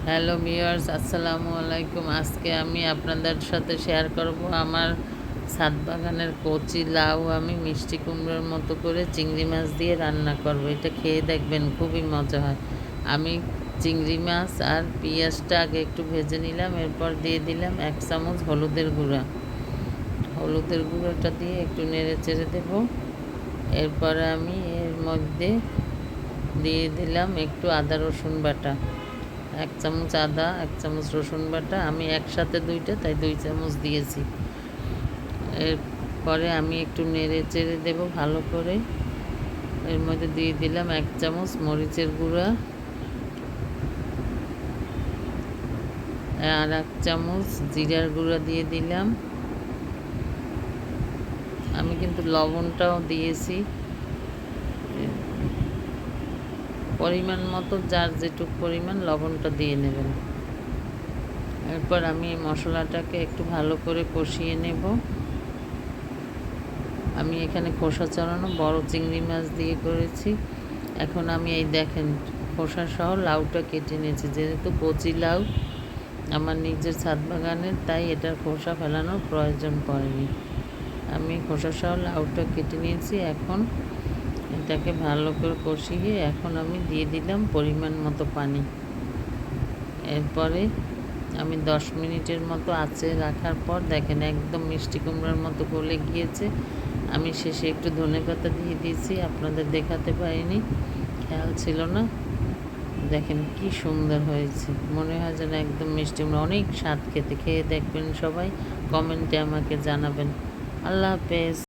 Hello viewers, আসসালামু আলাইকুম। আজকে আমি আপনাদের সাথে শেয়ার করব আমার ছাদ বাগানের কচি লাউ আমি মিষ্টি কুমড়োর মতো করে চিংড়ি মাছ দিয়ে রান্না করব। এটা খেয়ে দেখবেন, খুবই মজা হয়। আমি চিংড়ি মাছ আর পেঁয়াজটা আগে একটু ভেজে নিলাম, এরপর দিয়ে দিলাম 1 চামচ হলুদের গুঁড়া। হলুদের গুঁড়োটা দিয়ে একটু নেড়ে চেড়ে দেবো। এরপরে আমি এর মধ্যে দিয়ে দিলাম একটু আদা রসুন বাটা, 1 চামচ আদা, 1 চামচ রসুন বাটা। আমি একসাথে দুইটা, তাই 2 চামচ দিয়েছি। এরপরে আমি একটু নেড়ে চেড়ে দেবো ভালো করে। এর মধ্যে দিয়ে দিলাম 1 চামচ মরিচের গুঁড়া আর 1 চামচ জিরার গুঁড়া দিয়ে দিলাম। আমি কিন্তু লবণটাও দিয়েছি, পরিমাণ মতো যার যেটুকু পরিমাণ লবণটা দিয়ে নেবেন। এরপর আমি এই মশলাটাকে একটু ভালো করে কষিয়ে নেব। আমি এখানে খোসা ছাড়ানো বড় চিংড়ি মাছ দিয়ে করেছি। এখন আমি এই দেখেন খোসা সহ লাউটা কেটে নিয়েছি। যেহেতু কচি লাউ আমার নিজের ছাদ বাগানের, তাই এটার খোসা ফেলানোর প্রয়োজন পড়েনি। আমি খোসা সহ লাউটা কেটে নিয়েছি। এখন এটাকে ভালো করে কষিয়ে এখন আমি দিয়ে দিলাম পরিমাণ মতো পানি। এরপরে আমি 10 মিনিটের মতো আঁচে রাখার পর দেখেন একদম মিষ্টি কুমড়ার মতো গলে গিয়েছে। আমি শেষে একটু ধনেপাতা দিয়ে দিয়েছি, আপনাদের দেখাতে পারিনি, খেয়াল ছিল না। দেখেন কি সুন্দর হয়েছে, মনে হয় যেন একদম মিষ্টি কুমড়া। অনেক স্বাদ খেতে, খেয়ে দেখবেন সবাই, কমেন্টে আমাকে জানাবেন। আল্লাহ হাফেজ।